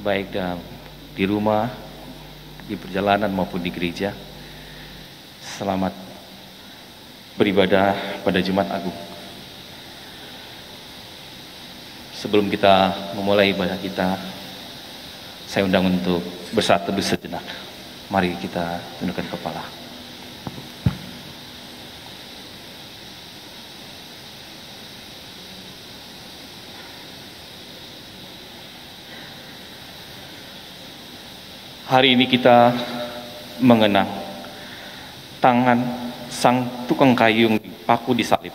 baik di rumah, di perjalanan maupun di gereja. Selamat beribadah pada Jumat Agung. Sebelum kita memulai ibadah kita, saya undang untuk bersatu teduh sejenak. Mari kita tundukkan kepala. Hari ini kita mengenang tangan sang tukang kayu yang dipaku di salib,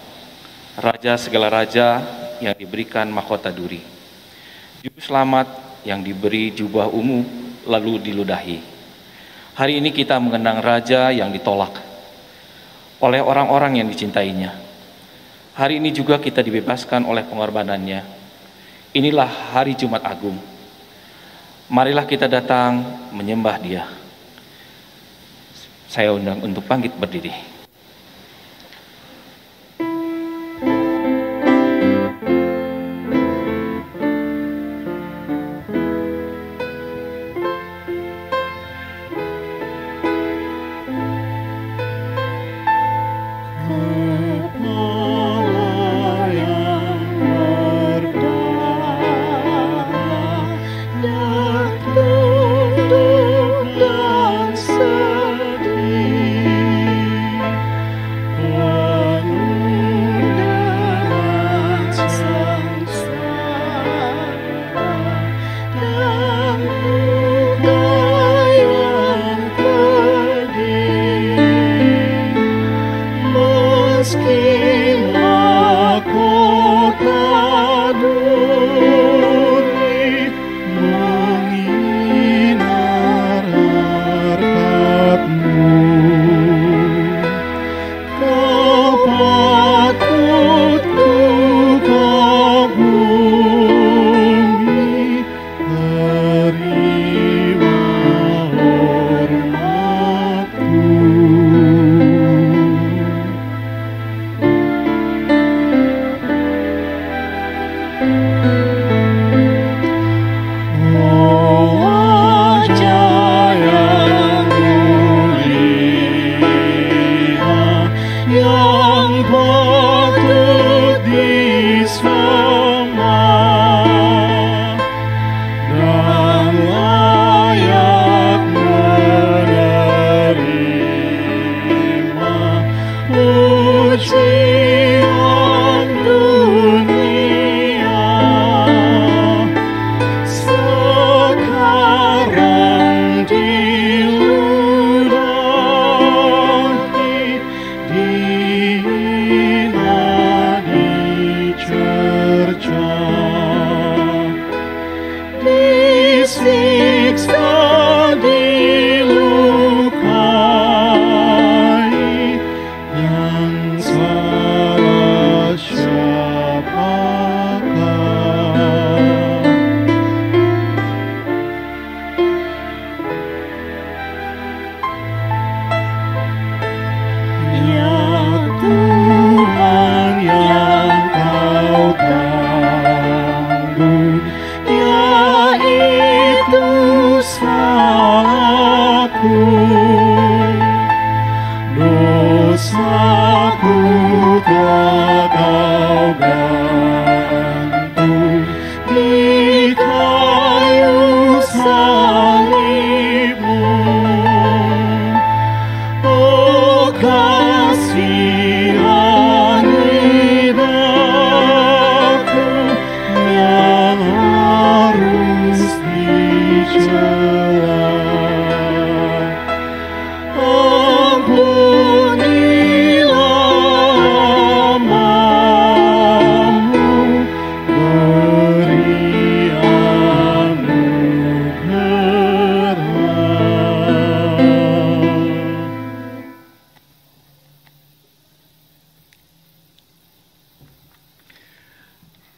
Raja segala raja yang diberikan mahkota duri, Juru Selamat yang diberi jubah ungu lalu diludahi. Hari ini kita mengenang Raja yang ditolak oleh orang-orang yang dicintainya. Hari ini juga kita dibebaskan oleh pengorbanannya. Inilah hari Jumat Agung. Marilah kita datang menyembah Dia. Saya undang untuk bangkit berdiri.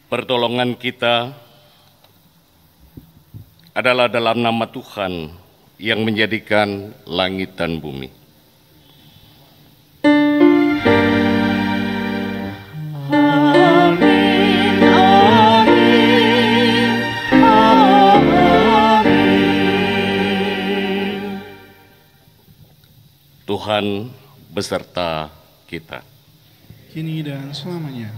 Pertolongan kita adalah dalam nama Tuhan yang menjadikan langit dan bumi. Amin, amin, amin. Tuhan beserta kita. Kini dan selamanya.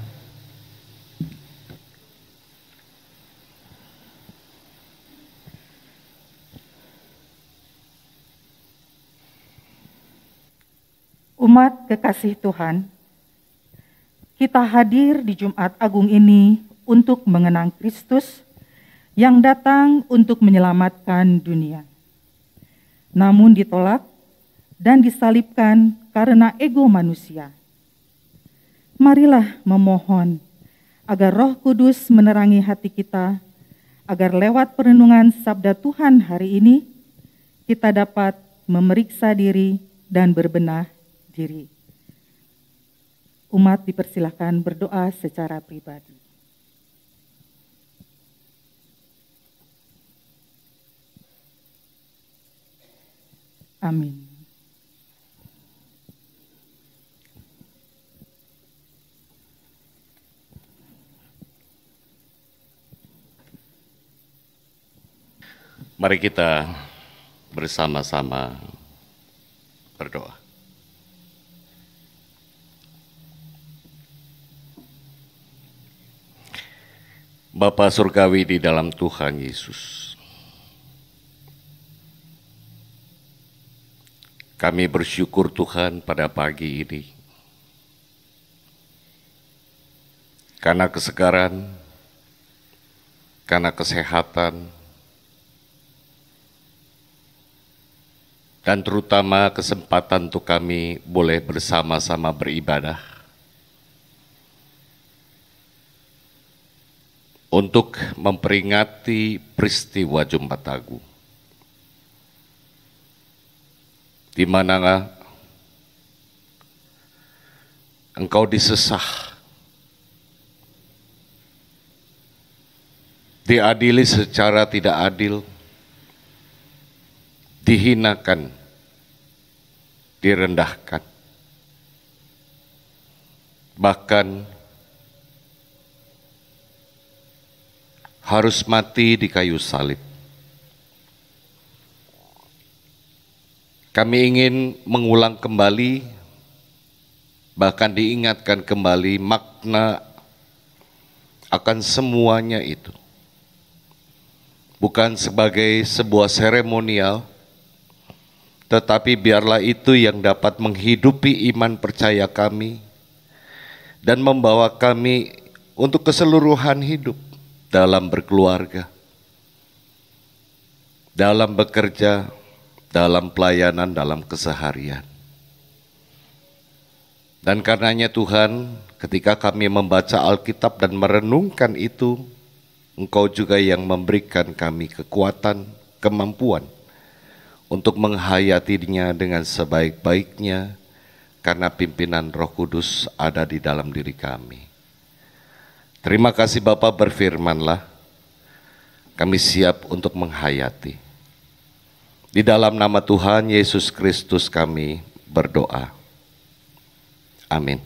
Umat kekasih Tuhan, kita hadir di Jumat Agung ini untuk mengenang Kristus yang datang untuk menyelamatkan dunia. Namun ditolak dan disalibkan karena ego manusia. Marilah memohon agar Roh Kudus menerangi hati kita, agar lewat perenungan sabda Tuhan hari ini, kita dapat memeriksa diri dan berbenah diri. Umat dipersilahkan berdoa secara pribadi. Amin. Mari kita bersama-sama berdoa. Bapa Surgawi di dalam Tuhan Yesus, kami bersyukur Tuhan pada pagi ini karena kesegaran, karena kesehatan, dan terutama kesempatan untuk kami boleh bersama-sama beribadah untuk memperingati peristiwa Jumat Agung, di mana Engkau disesah, diadili secara tidak adil, dihinakan, direndahkan, bahkan harus mati di kayu salib. Kami ingin mengulang kembali, bahkan diingatkan kembali makna akan semuanya itu. Bukan sebagai sebuah seremonial, tetapi biarlah itu yang dapat menghidupi iman percaya kami dan membawa kami untuk keseluruhan hidup dalam berkeluarga, dalam bekerja, dalam pelayanan, dalam keseharian. Dan karenanya Tuhan, ketika kami membaca Alkitab dan merenungkan itu, Engkau juga yang memberikan kami kekuatan, kemampuan untuk menghayatinya dengan sebaik-baiknya, karena pimpinan Roh Kudus ada di dalam diri kami. Terima kasih Bapa, berfirmanlah, kami siap untuk menghayati. Di dalam nama Tuhan Yesus Kristus kami berdoa. Amin.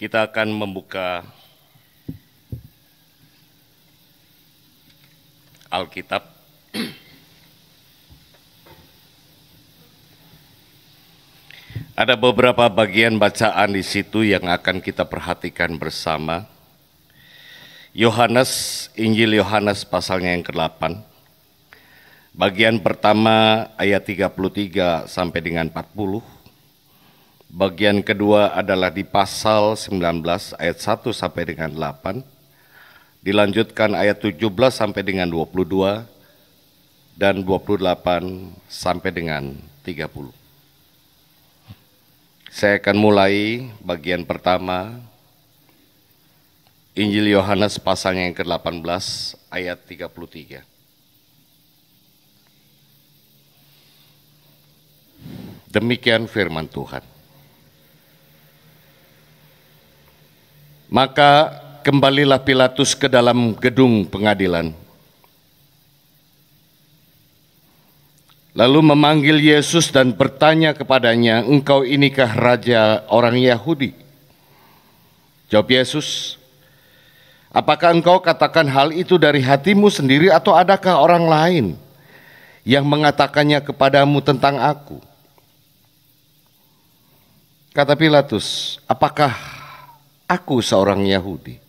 Kita akan membuka Alkitab. Ada beberapa bagian bacaan di situ yang akan kita perhatikan bersama. Injil Yohanes pasalnya yang ke-8. Bagian pertama ayat 33 sampai dengan 40. Bagian kedua adalah di pasal 19 ayat 1 sampai dengan 8. Dilanjutkan ayat 17 sampai dengan 22 dan 28 sampai dengan 30. Saya akan mulai bagian pertama, Injil Yohanes pasalnya yang ke-18 ayat 33. Demikian firman Tuhan. Maka kembalilah Pilatus ke dalam gedung pengadilan. Lalu memanggil Yesus dan bertanya kepadanya, "Engkau inikah raja orang Yahudi?" Jawab Yesus, "Apakah engkau katakan hal itu dari hatimu sendiri atau adakah orang lain yang mengatakannya kepadamu tentang aku?" Kata Pilatus, "Apakah aku seorang Yahudi?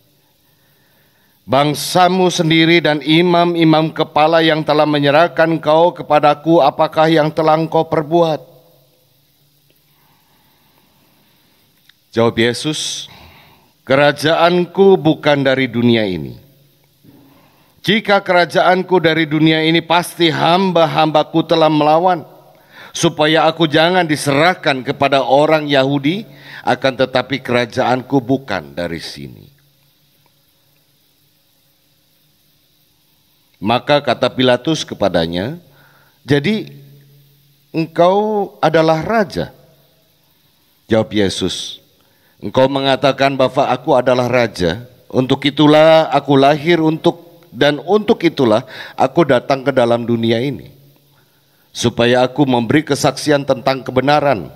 Bangsamu sendiri dan imam-imam kepala yang telah menyerahkan engkau kepadaku, apakah yang telah engkau perbuat?" Jawab Yesus, "Kerajaanku bukan dari dunia ini. Jika kerajaanku dari dunia ini, pasti hamba-hambaku telah melawan, supaya aku jangan diserahkan kepada orang Yahudi, akan tetapi kerajaanku bukan dari sini." Maka kata Pilatus kepadanya, "Jadi engkau adalah raja?" Jawab Yesus, "Engkau mengatakan bahwa aku adalah raja. Untuk itulah aku lahir dan untuk itulah aku datang ke dalam dunia ini, supaya aku memberi kesaksian tentang kebenaran.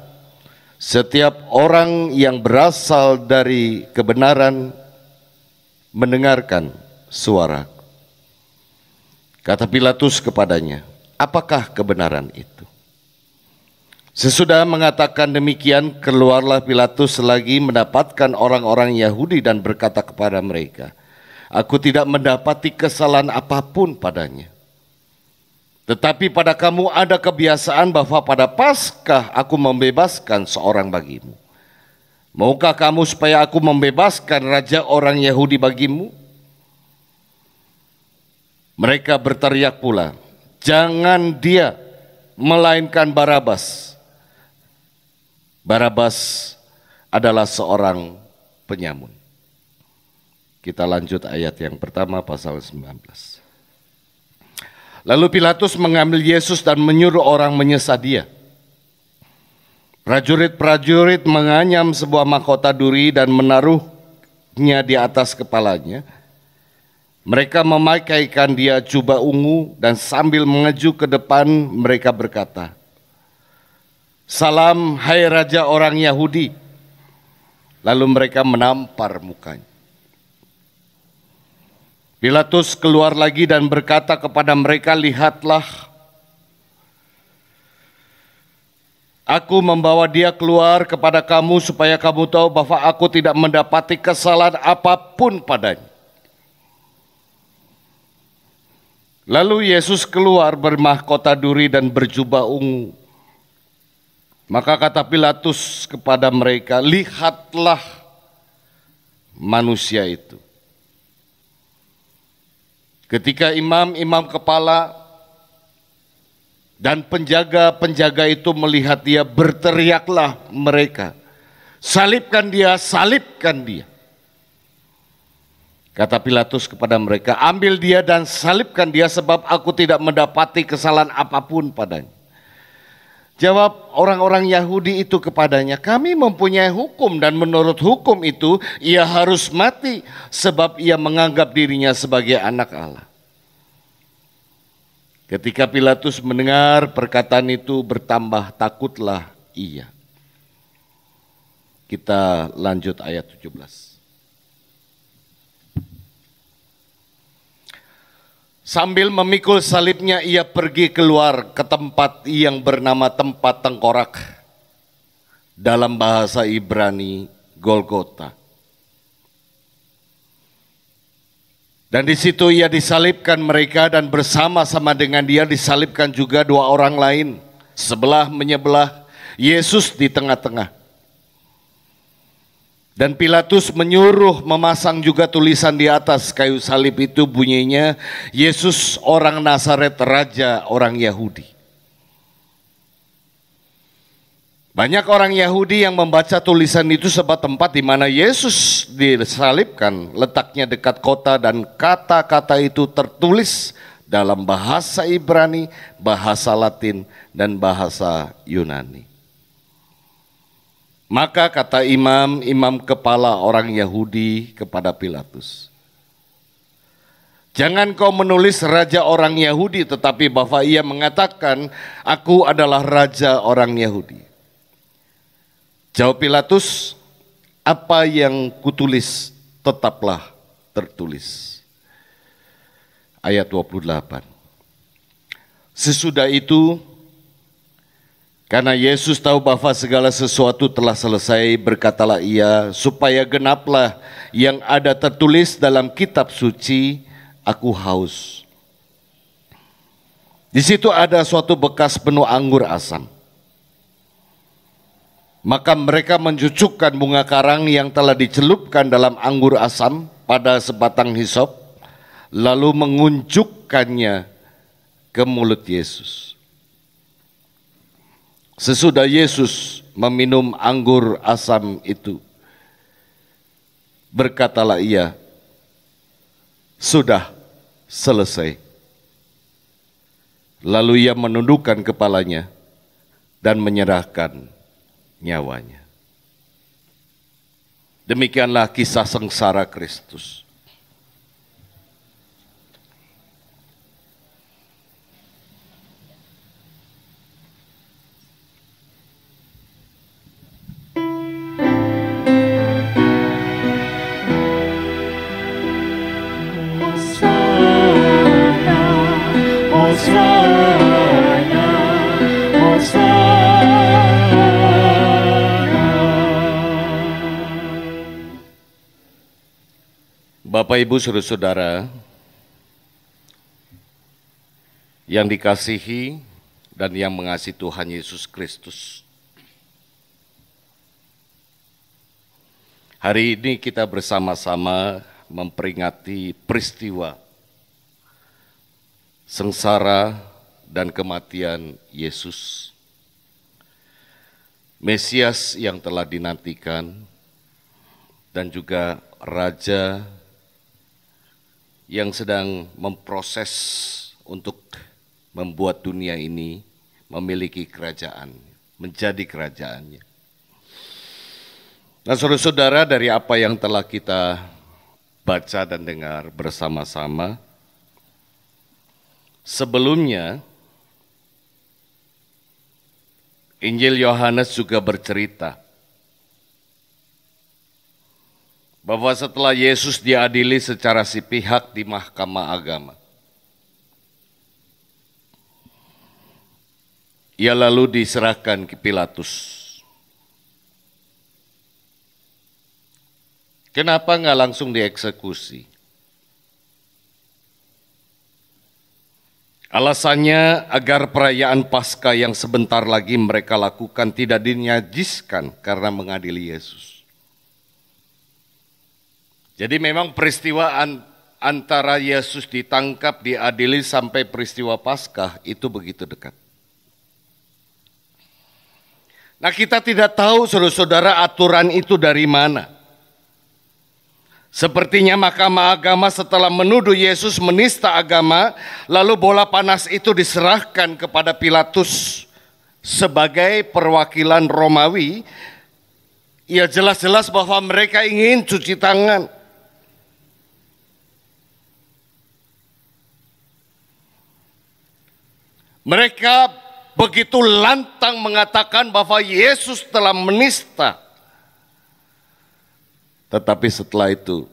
Setiap orang yang berasal dari kebenaran mendengarkan suara." Kata Pilatus kepadanya, "Apakah kebenaran itu?" Sesudah mengatakan demikian, keluarlah Pilatus lagi mendapatkan orang-orang Yahudi dan berkata kepada mereka, "Aku tidak mendapati kesalahan apapun padanya. Tetapi pada kamu ada kebiasaan bahwa pada Paskah aku membebaskan seorang bagimu. Maukah kamu supaya aku membebaskan raja orang Yahudi bagimu?" Mereka berteriak pula, "Jangan dia, melainkan Barabas." Barabas adalah seorang penyamun. Kita lanjut ayat yang pertama pasal 19. Lalu Pilatus mengambil Yesus dan menyuruh orang menyesah dia. Prajurit-prajurit menganyam sebuah mahkota duri dan menaruhnya di atas kepalanya. Mereka memakaikan dia jubah ungu dan sambil mengeju ke depan mereka berkata, "Salam, hai raja orang Yahudi." Lalu mereka menampar mukanya. Pilatus keluar lagi dan berkata kepada mereka, "Lihatlah, aku membawa dia keluar kepada kamu supaya kamu tahu bahwa aku tidak mendapati kesalahan apapun padanya." Lalu Yesus keluar bermahkota duri dan berjubah ungu. Maka kata Pilatus kepada mereka, "Lihatlah manusia itu." Ketika imam-imam kepala dan penjaga-penjaga itu melihat dia, berteriaklah mereka, "Salibkan dia, salibkan dia." Kata Pilatus kepada mereka, "Ambil dia dan salibkan dia, sebab aku tidak mendapati kesalahan apapun padanya." Jawab orang-orang Yahudi itu kepadanya, "Kami mempunyai hukum dan menurut hukum itu ia harus mati, sebab ia menganggap dirinya sebagai anak Allah." Ketika Pilatus mendengar perkataan itu, bertambah takutlah ia. Kita lanjut ayat 17. Sambil memikul salibnya, ia pergi keluar ke tempat yang bernama tempat tengkorak, dalam bahasa Ibrani Golgota. Dan di situ ia disalibkan mereka, dan bersama-sama dengan dia disalibkan juga dua orang lain, sebelah menyebelah, Yesus di tengah-tengah. Dan Pilatus menyuruh memasang juga tulisan di atas kayu salib itu, bunyinya, Yesus orang Nazaret, Raja orang Yahudi. Banyak orang Yahudi yang membaca tulisan itu sebab tempat di mana Yesus disalibkan letaknya dekat kota, dan kata-kata itu tertulis dalam bahasa Ibrani, bahasa Latin, dan bahasa Yunani. Maka kata imam kepala orang Yahudi kepada Pilatus, "Jangan kau menulis raja orang Yahudi, tetapi bahwa ia mengatakan, aku adalah raja orang Yahudi." Jawab Pilatus, "Apa yang kutulis tetaplah tertulis." Ayat 28. Sesudah itu, karena Yesus tahu bahwa segala sesuatu telah selesai, berkatalah ia, supaya genaplah yang ada tertulis dalam kitab suci, "Aku haus." Di situ ada suatu bekas penuh anggur asam. Maka mereka mencucukkan bunga karang yang telah dicelupkan dalam anggur asam pada sebatang hisop, lalu mengunjukkannya ke mulut Yesus. Sesudah Yesus meminum anggur asam itu, berkatalah ia, "Sudah selesai." Lalu ia menundukkan kepalanya dan menyerahkan nyawanya. Demikianlah kisah sengsara Kristus. Bapak, Ibu, saudara-saudara yang dikasihi dan yang mengasihi Tuhan Yesus Kristus. Hari ini kita bersama-sama memperingati peristiwa sengsara dan kematian Yesus, Mesias yang telah dinantikan, dan juga Raja yang sedang memproses untuk membuat dunia ini memiliki kerajaan, menjadi kerajaannya. Nah, saudara-saudara, dari apa yang telah kita baca dan dengar bersama-sama, sebelumnya Injil Yohanes juga bercerita bahwa setelah Yesus diadili secara sepihak di mahkamah agama, ia lalu diserahkan ke Pilatus. Kenapa nggak langsung dieksekusi? Alasannya agar perayaan Paskah yang sebentar lagi mereka lakukan tidak dinajiskan karena mengadili Yesus. Jadi memang peristiwa antara Yesus ditangkap, diadili sampai peristiwa Paskah itu begitu dekat. Nah, kita tidak tahu, saudara-saudara, aturan itu dari mana. Sepertinya mahkamah agama setelah menuduh Yesus menista agama, lalu bola panas itu diserahkan kepada Pilatus sebagai perwakilan Romawi. Ya, jelas-jelas bahwa mereka ingin cuci tangan. Mereka begitu lantang mengatakan bahwa Yesus telah menista Tetapi setelah itu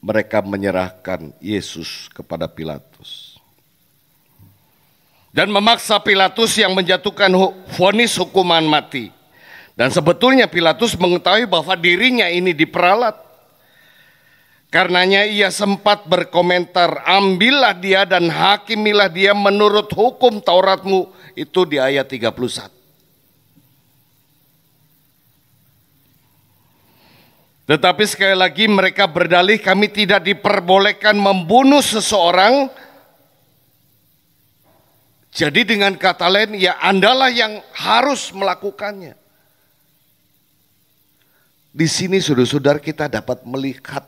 mereka menyerahkan Yesus kepada Pilatus. Dan memaksa Pilatus yang menjatuhkan vonis hukuman mati. Dan sebetulnya Pilatus mengetahui bahwa dirinya ini diperalat. Karenanya ia sempat berkomentar, ambillah dia dan hakimilah dia menurut hukum Tauratmu. Itu di ayat 31. Tetapi sekali lagi mereka berdalih kami tidak diperbolehkan membunuh seseorang. Jadi dengan kata lain ya Andalah yang harus melakukannya. Di sini saudara-saudara kita dapat melihat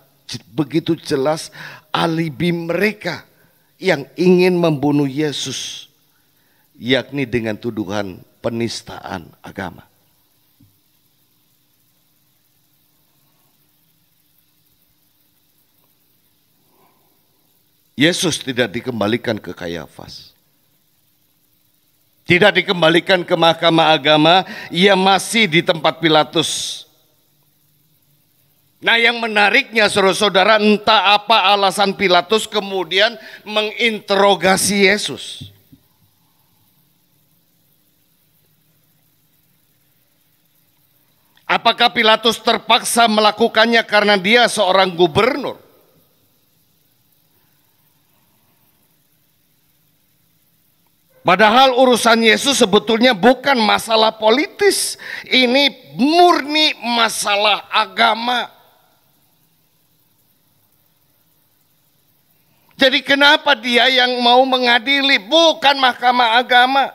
begitu jelas alibi mereka yang ingin membunuh Yesus. Yakni dengan tuduhan penistaan agama. Yesus tidak dikembalikan ke Kayafas. Tidak dikembalikan ke mahkamah agama, ia masih di tempat Pilatus. Nah yang menariknya saudara-saudara, entah apa alasan Pilatus kemudian menginterogasi Yesus. Apakah Pilatus terpaksa melakukannya karena dia seorang gubernur? Padahal urusan Yesus sebetulnya bukan masalah politis. Ini murni masalah agama. Jadi kenapa dia yang mau mengadili, bukan mahkamah agama?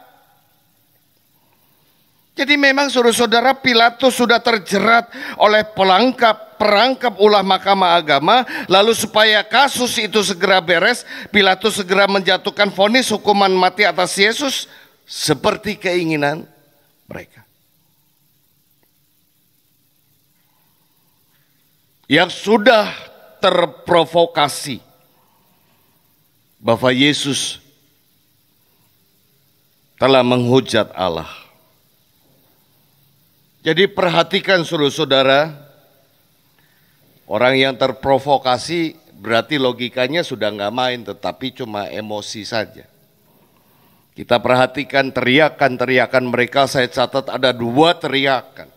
Jadi memang saudara-saudara Pilatus sudah terjerat oleh perangkap ulah mahkamah agama. Lalu supaya kasus itu segera beres, Pilatus segera menjatuhkan vonis hukuman mati atas Yesus seperti keinginan mereka. Yang sudah terprovokasi bahwa Yesus telah menghujat Allah. Jadi perhatikan saudara-saudara, orang yang terprovokasi berarti logikanya sudah nggak main, tetapi cuma emosi saja. Kita perhatikan teriakan-teriakan mereka, saya catat ada 2 teriakan.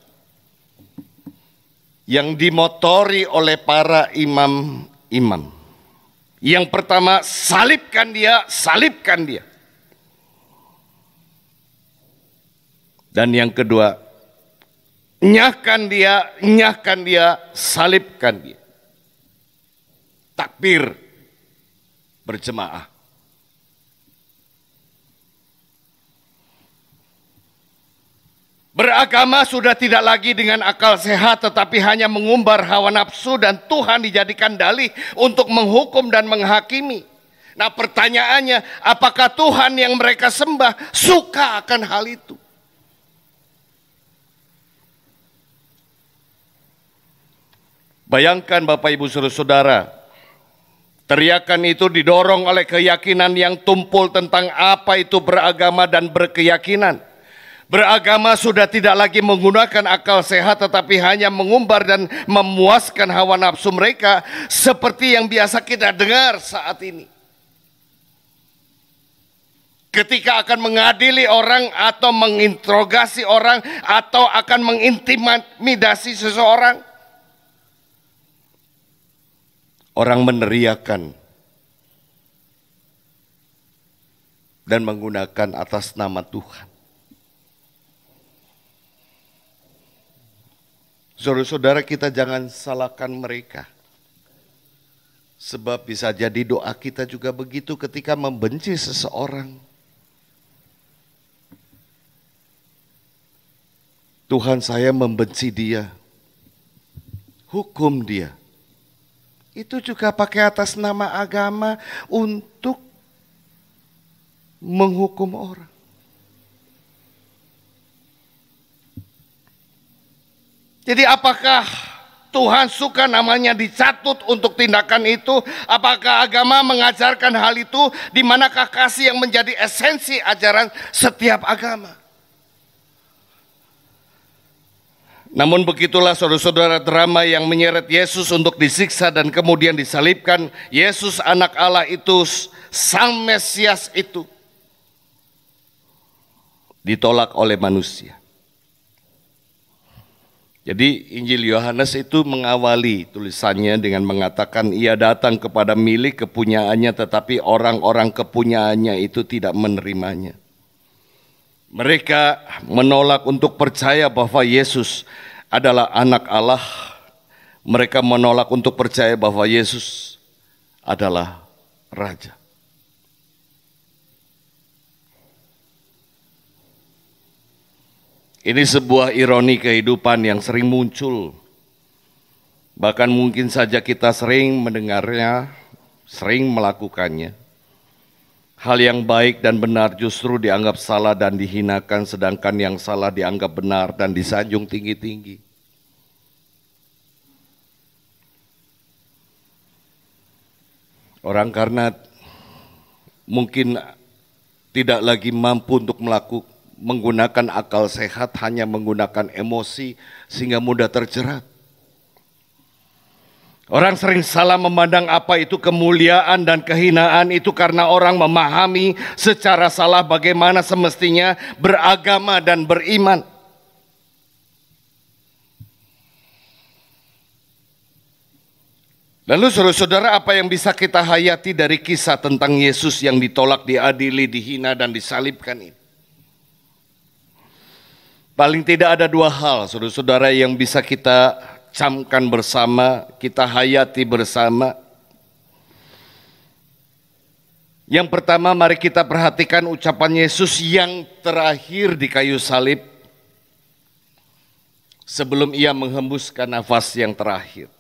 Yang dimotori oleh para imam-imam. Yang pertama, salibkan dia, salibkan dia. Dan yang kedua, nyahkan dia, salibkan dia. Takbir berjemaah. Beragama sudah tidak lagi dengan akal sehat, tetapi hanya mengumbar hawa nafsu, dan Tuhan dijadikan dalih untuk menghukum dan menghakimi. Nah pertanyaannya, apakah Tuhan yang mereka sembah suka akan hal itu? Bayangkan Bapak Ibu Saudara, teriakan itu didorong oleh keyakinan yang tumpul tentang apa itu beragama dan berkeyakinan. Beragama sudah tidak lagi menggunakan akal sehat, tetapi hanya mengumbar dan memuaskan hawa nafsu mereka seperti yang biasa kita dengar saat ini. Ketika akan mengadili orang atau menginterogasi orang atau akan mengintimidasi seseorang, orang meneriakan dan menggunakan atas nama Tuhan. Saudara-saudara, kita jangan salahkan mereka. Sebab bisa jadi doa kita juga begitu ketika membenci seseorang. Tuhan, saya membenci dia. Hukum dia. Itu juga pakai atas nama agama untuk menghukum orang. Jadi apakah Tuhan suka namanya dicatut untuk tindakan itu? Apakah agama mengajarkan hal itu? Di manakah kasih yang menjadi esensi ajaran setiap agama? Namun begitulah saudara-saudara drama yang menyeret Yesus untuk disiksa dan kemudian disalibkan. Yesus anak Allah itu, Sang Mesias itu, ditolak oleh manusia. Jadi Injil Yohanes itu mengawali tulisannya dengan mengatakan ia datang kepada milik kepunyaannya, tetapi orang-orang kepunyaannya itu tidak menerimanya. Mereka menolak untuk percaya bahwa Yesus adalah anak Allah. Mereka menolak untuk percaya bahwa Yesus adalah Raja. Ini sebuah ironi kehidupan yang sering muncul. Bahkan mungkin saja kita sering mendengarnya, sering melakukannya. Hal yang baik dan benar justru dianggap salah dan dihinakan, sedangkan yang salah dianggap benar dan disanjung tinggi-tinggi. Orang karena mungkin tidak lagi mampu untuk menggunakan akal sehat, hanya menggunakan emosi sehingga mudah terjerat. Orang sering salah memandang apa itu kemuliaan dan kehinaan itu karena orang memahami secara salah bagaimana semestinya beragama dan beriman. Lalu saudara-saudara, apa yang bisa kita hayati dari kisah tentang Yesus yang ditolak, diadili, dihina, dan disalibkan ini? Paling tidak ada dua hal saudara-saudara yang bisa kita camkan bersama, kita hayati bersama. Yang pertama, mari kita perhatikan ucapan Yesus yang terakhir di kayu salib sebelum ia menghembuskan nafas yang terakhir.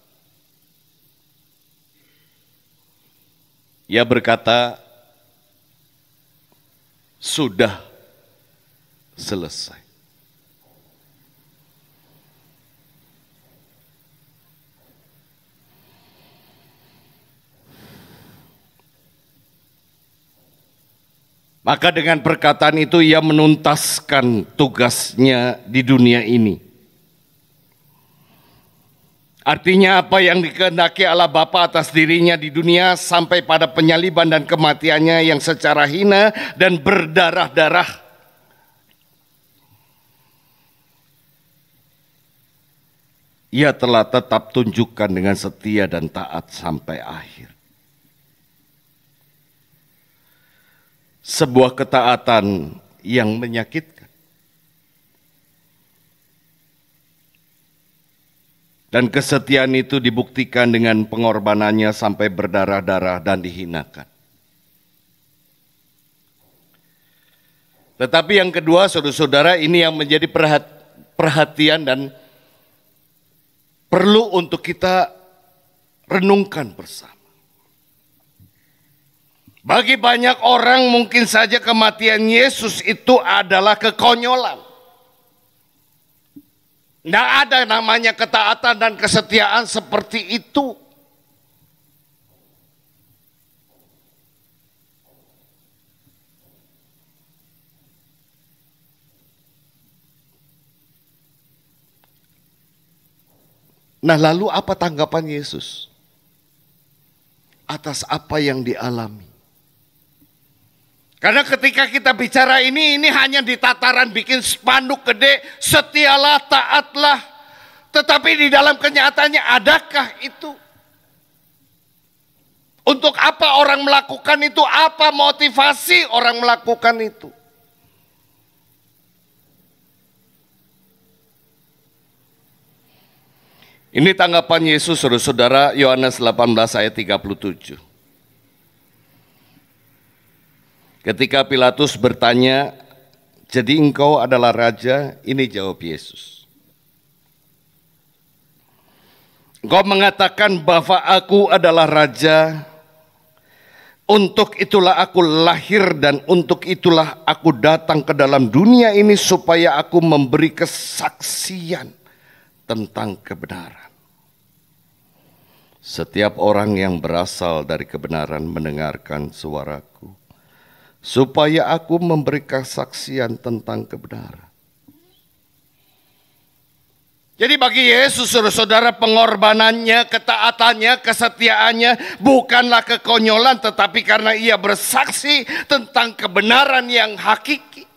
Ia berkata, sudah selesai. Maka dengan perkataan itu ia menuntaskan tugasnya di dunia ini. Artinya apa yang dikehendaki Allah Bapa atas dirinya di dunia sampai pada penyaliban dan kematiannya yang secara hina dan berdarah-darah. Ia telah tetap tunjukkan dengan setia dan taat sampai akhir. Sebuah ketaatan yang menyakitkan. Dan kesetiaan itu dibuktikan dengan pengorbanannya sampai berdarah-darah dan dihinakan. Tetapi yang kedua, saudara-saudara, ini yang menjadi perhatian dan perlu untuk kita renungkan bersama. Bagi banyak orang mungkin saja kematian Yesus itu adalah kekonyolan. Tidak ada namanya ketaatan dan kesetiaan seperti itu. Nah, lalu apa tanggapan Yesus atas apa yang dialami? Karena ketika kita bicara ini hanya di tataran bikin spanduk gede, setialah, taatlah. Tetapi di dalam kenyataannya adakah itu? Untuk apa orang melakukan itu? Apa motivasi orang melakukan itu? Ini tanggapan Yesus, saudara-saudara, Yohanes 18 ayat 37. Ketika Pilatus bertanya, jadi engkau adalah raja? Ini jawab Yesus. Engkau mengatakan bahwa aku adalah raja, untuk itulah aku lahir dan untuk itulah aku datang ke dalam dunia ini supaya aku memberi kesaksian tentang kebenaran. Setiap orang yang berasal dari kebenaran mendengarkan suaraku. Supaya aku memberi kesaksian tentang kebenaran. Jadi bagi Yesus, saudara-saudara, pengorbanannya, ketaatannya, kesetiaannya bukanlah kekonyolan, tetapi karena ia bersaksi tentang kebenaran yang hakiki.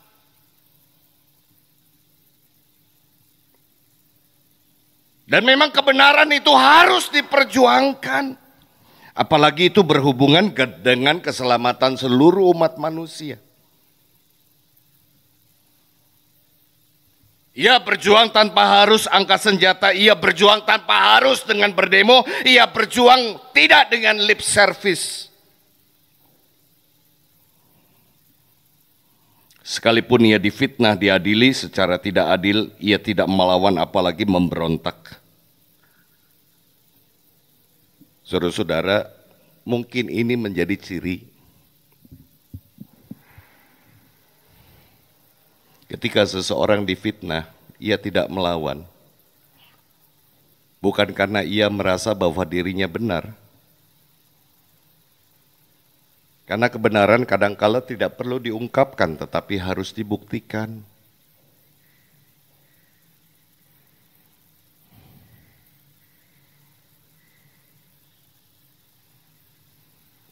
Dan memang kebenaran itu harus diperjuangkan. Apalagi itu berhubungan dengan keselamatan seluruh umat manusia. Ia berjuang tanpa harus angkat senjata, ia berjuang tanpa harus dengan berdemo, ia berjuang tidak dengan lip service. Sekalipun ia difitnah, diadili secara tidak adil, ia tidak melawan apalagi memberontak. Saudara-saudara, mungkin ini menjadi ciri ketika seseorang difitnah, ia tidak melawan. Bukan karena ia merasa bahwa dirinya benar. Karena kebenaran kadangkala tidak perlu diungkapkan, tetapi harus dibuktikan.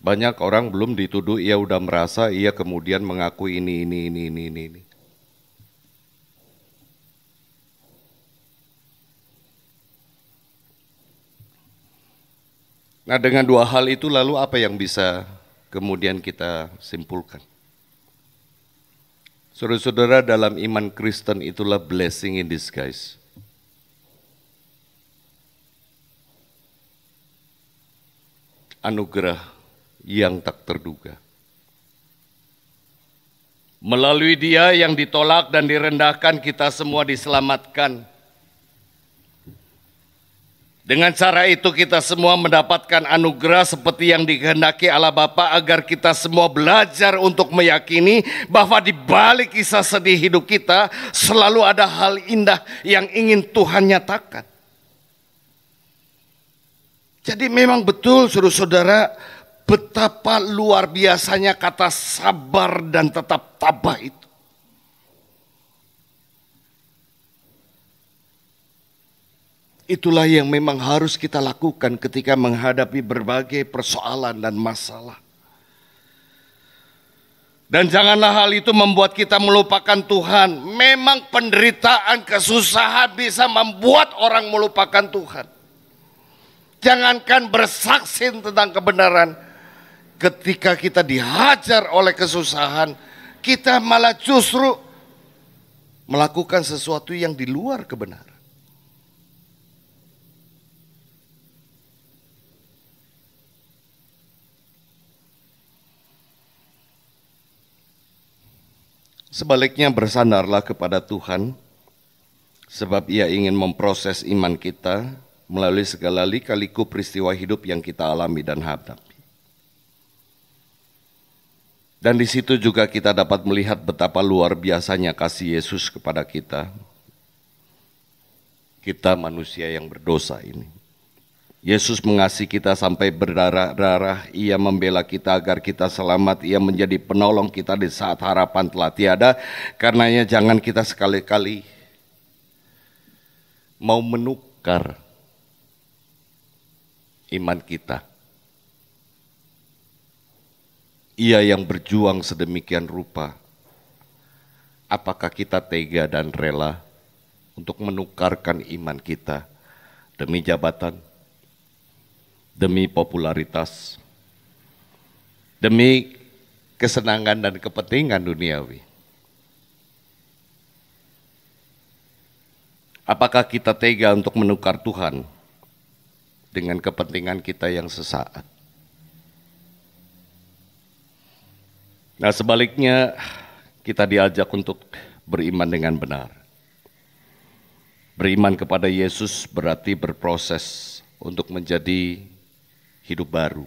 Banyak orang belum dituduh, ia udah merasa, ia kemudian mengakui ini. Nah, dengan dua hal itu lalu apa yang bisa kemudian kita simpulkan? Saudara-saudara, dalam iman Kristen itulah blessing in disguise. Anugerah yang tak terduga. Melalui Dia yang ditolak dan direndahkan, kita semua diselamatkan. Dengan cara itu kita semua mendapatkan anugerah seperti yang dikehendaki Allah Bapa, agar kita semua belajar untuk meyakini bahwa di balik kisah sedih hidup kita selalu ada hal indah yang ingin Tuhan nyatakan. Jadi memang betul saudara-saudara, betapa luar biasanya kata sabar dan tetap tabah itu. Itulah yang memang harus kita lakukan ketika menghadapi berbagai persoalan dan masalah. Dan janganlah hal itu membuat kita melupakan Tuhan. Memang penderitaan, kesusahan bisa membuat orang melupakan Tuhan. Jangankan bersaksi tentang kebenaran, ketika kita dihajar oleh kesusahan, kita malah justru melakukan sesuatu yang di luar kebenaran. Sebaliknya bersandarlah kepada Tuhan, sebab Ia ingin memproses iman kita melalui segala lika-liku peristiwa hidup yang kita alami dan hadapi. Dan di situ juga kita dapat melihat betapa luar biasanya kasih Yesus kepada kita. Kita manusia yang berdosa ini. Yesus mengasihi kita sampai berdarah-darah, Ia membela kita agar kita selamat, Ia menjadi penolong kita di saat harapan telah tiada. Karenanya jangan kita sekali-kali mau menukar iman kita. Ia yang berjuang sedemikian rupa, apakah kita tega dan rela untuk menukarkan iman kita demi jabatan, demi popularitas, demi kesenangan dan kepentingan duniawi? Apakah kita tega untuk menukar Tuhan dengan kepentingan kita yang sesaat? Nah, sebaliknya kita diajak untuk beriman dengan benar. Beriman kepada Yesus berarti berproses untuk menjadi hidup baru.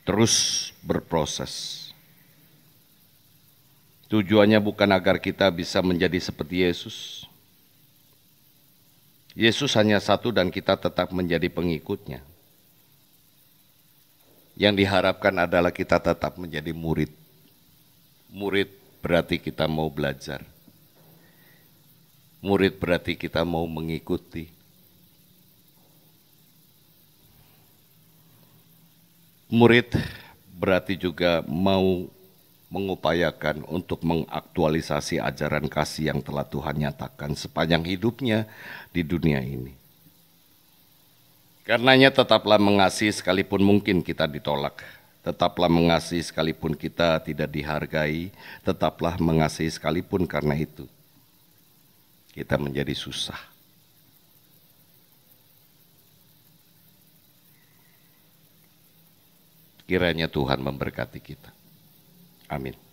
Terus berproses. Tujuannya bukan agar kita bisa menjadi seperti Yesus. Yesus hanya satu dan kita tetap menjadi pengikutnya. Yang diharapkan adalah kita tetap menjadi murid. Murid berarti kita mau belajar. Murid berarti kita mau mengikuti. Murid berarti juga mau mengupayakan untuk mengaktualisasi ajaran kasih yang telah Tuhan nyatakan sepanjang hidupnya di dunia ini. Karenanya tetaplah mengasihi sekalipun mungkin kita ditolak. Tetaplah mengasihi sekalipun kita tidak dihargai. Tetaplah mengasihi sekalipun karena itu kita menjadi susah. Kiranya Tuhan memberkati kita. Amin.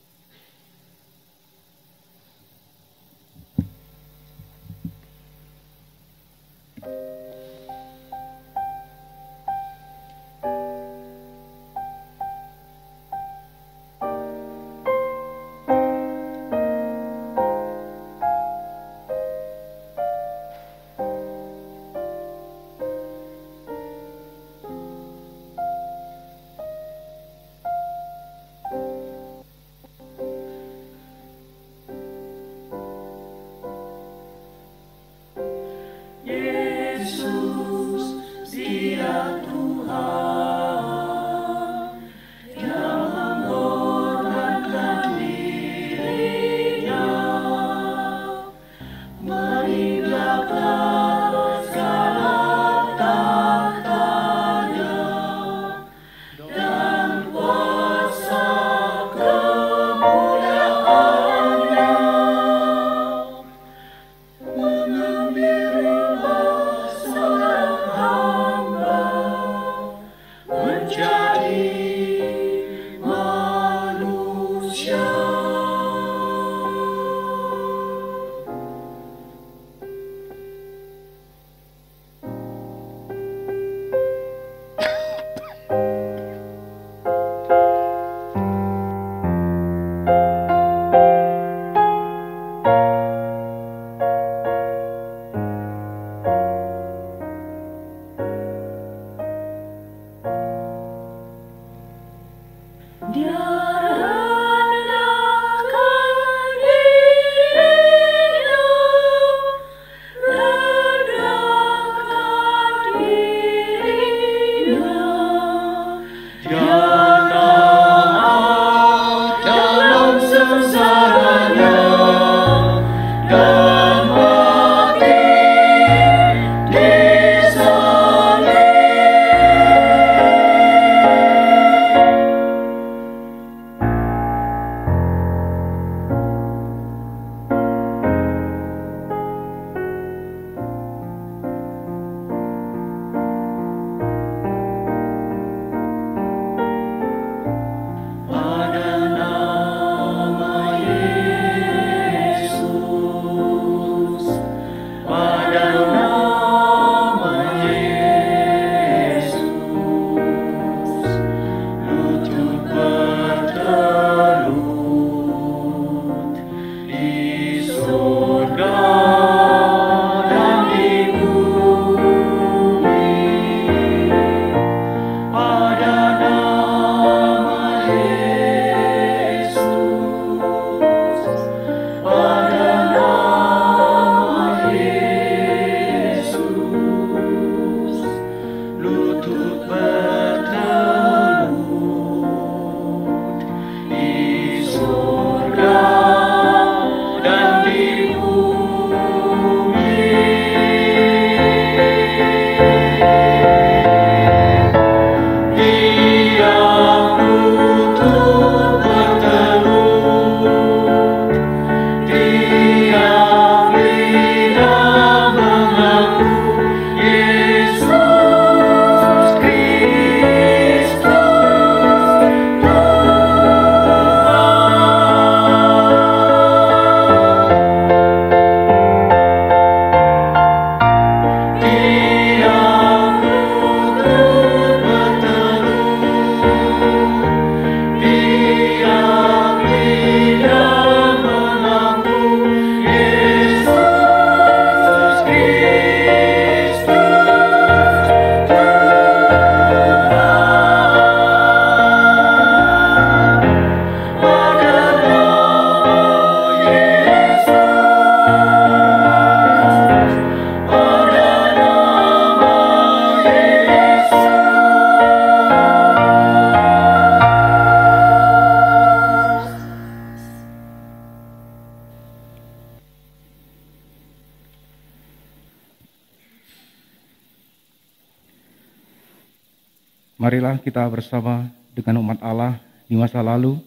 Marilah kita bersama dengan umat Allah di masa lalu,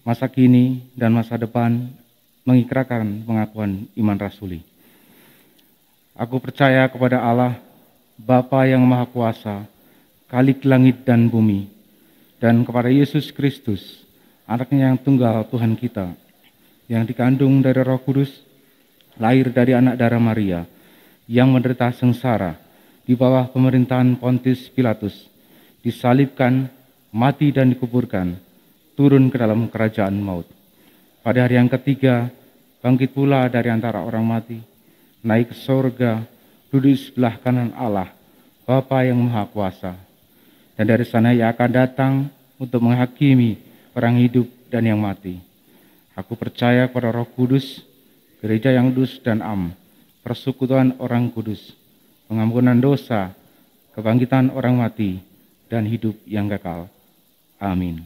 masa kini, dan masa depan mengikrarkan pengakuan iman rasuli. Aku percaya kepada Allah, Bapa yang Maha Kuasa, Khalik langit dan bumi, dan kepada Yesus Kristus, Anaknya yang tunggal Tuhan kita, yang dikandung dari Roh Kudus, lahir dari anak darah Maria, yang menderita sengsara di bawah pemerintahan Pontius Pilatus, disalibkan, mati dan dikuburkan, turun ke dalam kerajaan maut. Pada hari yang ketiga, bangkit pula dari antara orang mati, naik ke surga, duduk di sebelah kanan Allah, Bapa yang Maha Kuasa. Dan dari sana ia akan datang untuk menghakimi orang hidup dan yang mati. Aku percaya kepada Roh Kudus, gereja yang kudus dan am, persekutuan orang kudus, pengampunan dosa, kebangkitan orang mati, dan hidup yang kekal. Amin.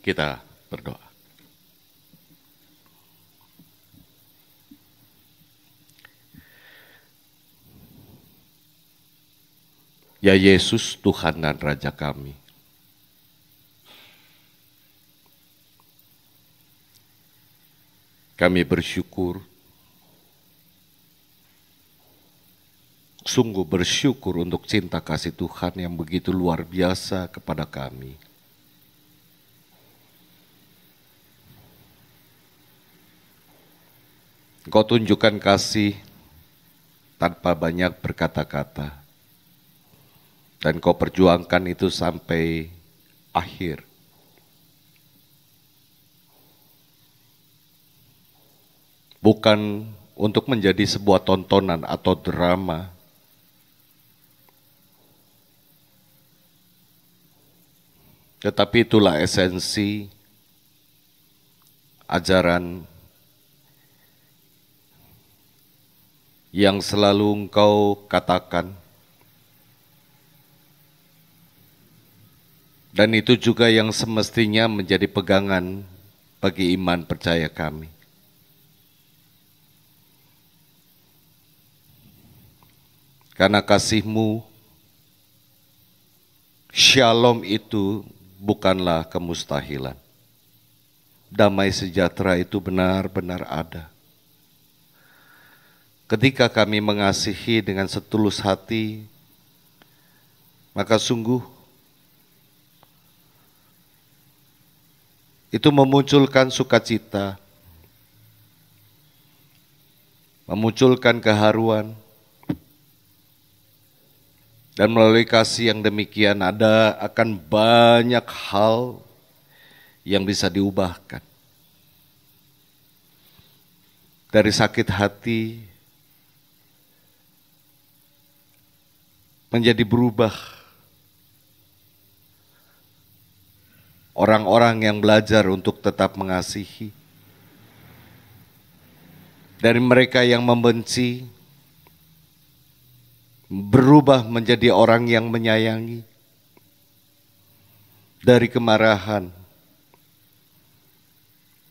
Kita berdoa. Ya Yesus, Tuhan dan Raja kami, kami bersyukur, sungguh bersyukur untuk cinta kasih Tuhan yang begitu luar biasa kepada kami. Engkau tunjukkan kasih tanpa banyak berkata-kata. Dan kau perjuangkan itu sampai akhir. Bukan untuk menjadi sebuah tontonan atau drama. Tetapi itulah esensi ajaran yang selalu engkau katakan. Dan itu juga yang semestinya menjadi pegangan bagi iman percaya kami. Karena kasih-Mu, shalom itu bukanlah kemustahilan. Damai sejahtera itu benar-benar ada. Ketika kami mengasihi dengan setulus hati, maka sungguh itu memunculkan sukacita, memunculkan keharuan, dan melalui kasih yang demikian akan banyak hal yang bisa diubahkan. Dari sakit hati menjadi berubah. Orang-orang yang belajar untuk tetap mengasihi. Dari mereka yang membenci, berubah menjadi orang yang menyayangi. Dari kemarahan,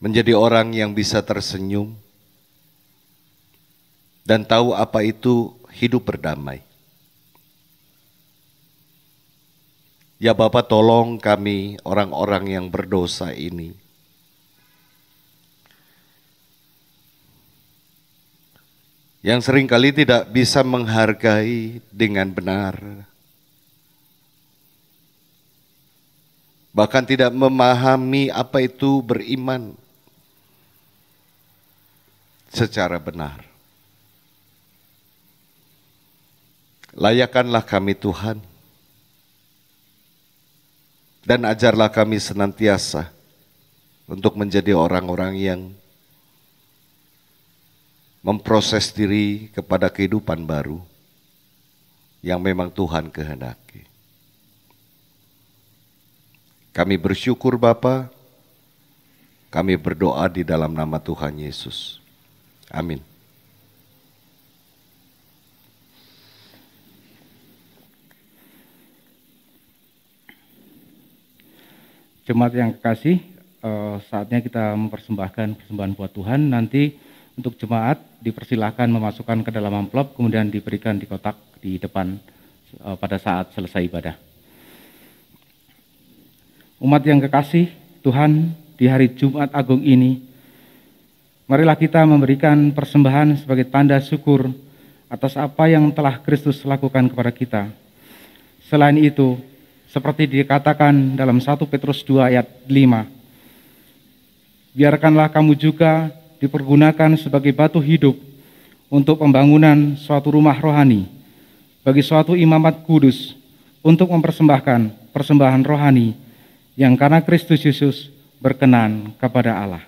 menjadi orang yang bisa tersenyum. Dan tahu apa itu hidup berdamai. Ya Bapa, tolong kami orang-orang yang berdosa ini. Yang seringkali tidak bisa menghargai dengan benar. Bahkan tidak memahami apa itu beriman secara benar. Layakkanlah kami Tuhan. Dan ajarlah kami senantiasa untuk menjadi orang-orang yang memproses diri kepada kehidupan baru yang memang Tuhan kehendaki. Kami bersyukur Bapa, kami berdoa di dalam nama Tuhan Yesus. Amin. Jemaat yang kekasih, saatnya kita mempersembahkan persembahan buat Tuhan. Nanti Untuk jemaat dipersilahkan memasukkan ke dalam amplop, kemudian diberikan di kotak di depan pada saat selesai ibadah. Umat yang kekasih Tuhan, di hari Jumat Agung ini, marilah kita memberikan persembahan sebagai tanda syukur atas apa yang telah Kristus lakukan kepada kita. Selain itu, seperti dikatakan dalam 1 Petrus 2 ayat 5, biarkanlah kamu juga dipergunakan sebagai batu hidup untuk pembangunan suatu rumah rohani, bagi suatu imamat kudus, untuk mempersembahkan persembahan rohani yang karena Kristus Yesus berkenan kepada Allah.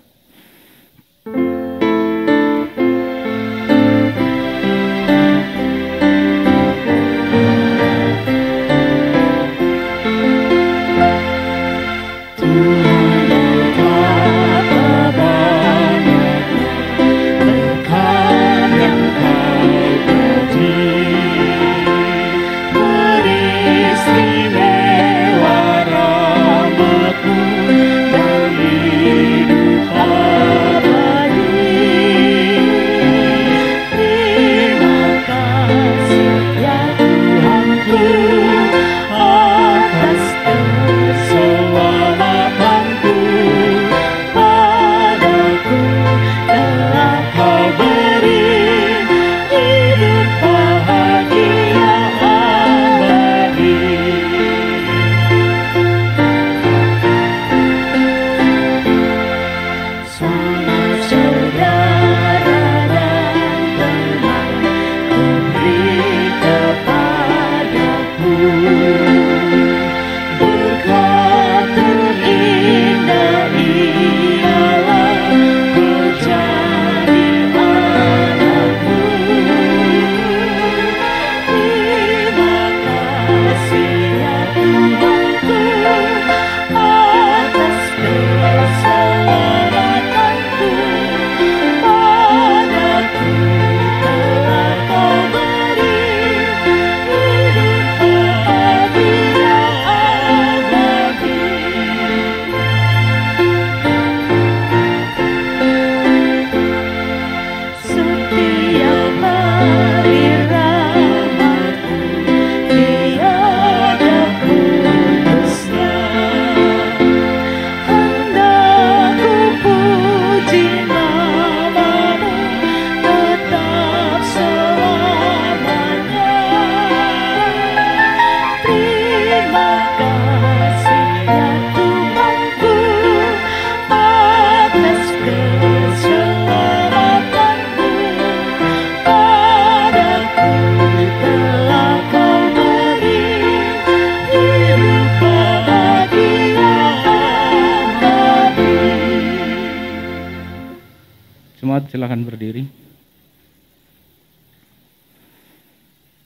Silakan berdiri.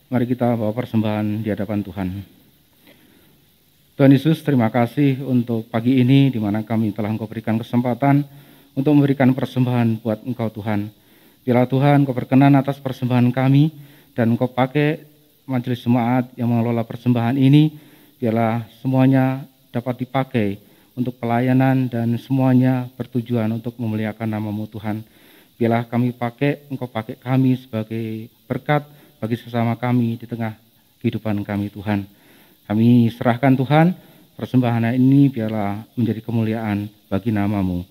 Mari kita bawa persembahan di hadapan Tuhan. Tuhan Yesus, terima kasih untuk pagi ini di mana kami telah Engkau berikan kesempatan untuk memberikan persembahan buat Engkau Tuhan. Biarlah Tuhan Engkau berkenan atas persembahan kami dan Engkau pakai majelis jemaat yang mengelola persembahan ini. Biarlah semuanya dapat dipakai untuk pelayanan dan semuanya bertujuan untuk memuliakan nama-Mu Tuhan. Biarlah kami Engkau pakai kami sebagai berkat bagi sesama kami di tengah kehidupan kami Tuhan. Kami serahkan Tuhan, persembahan ini biarlah menjadi kemuliaan bagi nama-Mu.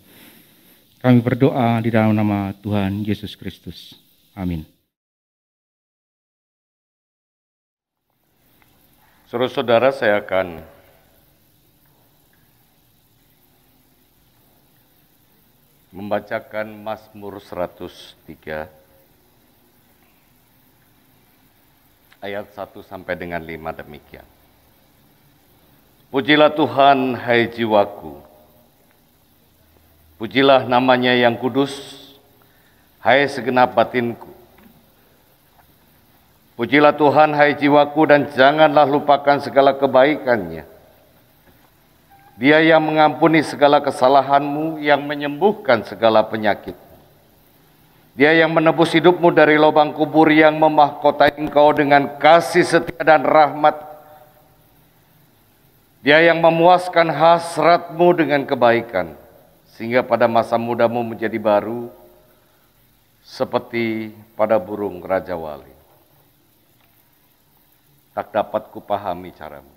Kami berdoa di dalam nama Tuhan Yesus Kristus. Amin. Saudara-saudara, saya akan membacakan Mazmur 103 ayat 1 sampai dengan 5 demikian. Pujilah Tuhan, hai jiwaku. Pujilah namanya yang kudus, hai segenap batinku. Pujilah Tuhan, hai jiwaku, dan janganlah lupakan segala kebaikannya. Dia yang mengampuni segala kesalahanmu, yang menyembuhkan segala penyakit. Dia yang menebus hidupmu dari lubang kubur, yang memahkotai engkau dengan kasih setia dan rahmat. Dia yang memuaskan hasratmu dengan kebaikan, sehingga pada masa mudamu menjadi baru seperti pada burung Raja Wali. Tak dapat kupahami caramu.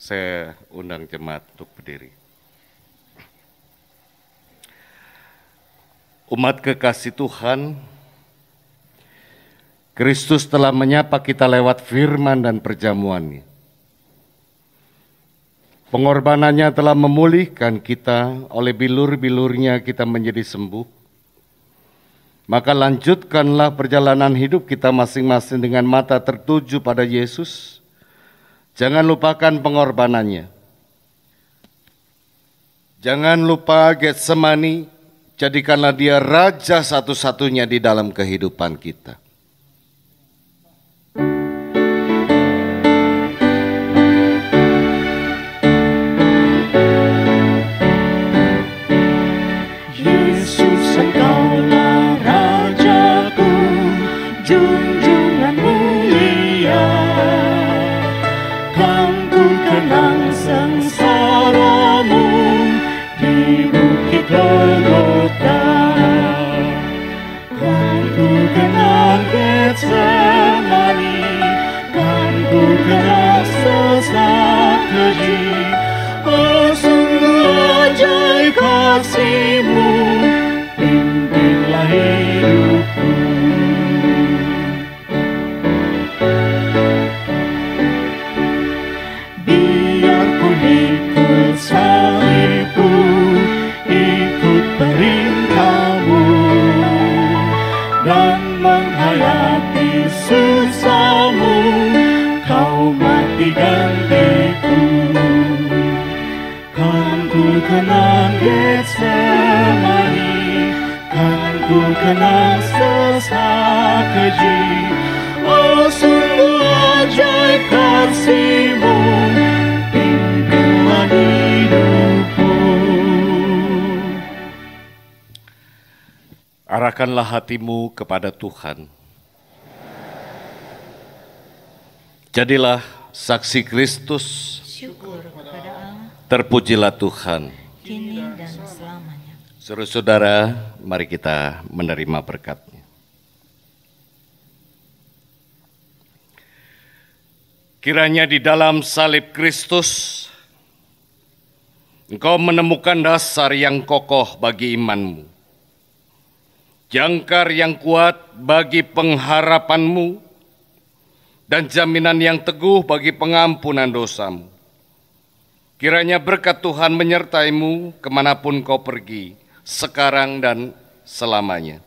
Saya undang jemaat untuk berdiri. Umat kekasih Tuhan, Kristus telah menyapa kita lewat firman dan perjamuan-Nya. Pengorbanannya telah memulihkan kita, oleh bilur-bilurnya kita menjadi sembuh. Maka lanjutkanlah perjalanan hidup kita masing-masing dengan mata tertuju pada Yesus. Jangan lupakan pengorbanannya. Jangan lupa Getsemani, jadikanlah dia raja satu-satunya di dalam kehidupan kita. Yesus, Engkaulah Rajaku, junjungan mulia. Kan ku kenang sengsaramu di bukit Golgota. Kan ku kenang Getsemani, kan ku kenang sesak keji. Oh, sungguh ajaib kasih-Mu, pimpinlah hidupku. Biar ku ikut salib-Mu, ikut perintah kenang Getsemani, kan ku kenang sesak keji. Oh sungguh ajaib kasih-Mu, pimpinlah hidupku. Arahkanlah hatimu kepada Tuhan. Jadilah saksi Kristus. Syukur kepada Allah, Terpujilah Tuhan. kini dan selamanya. Saudara-saudara, mari kita menerima berkat-Nya. Kiranya di dalam salib Kristus, engkau menemukan dasar yang kokoh bagi imanmu, jangkar yang kuat bagi pengharapanmu, dan jaminan yang teguh bagi pengampunan dosamu. Kiranya berkat Tuhan menyertaimu kemanapun kau pergi, sekarang dan selamanya.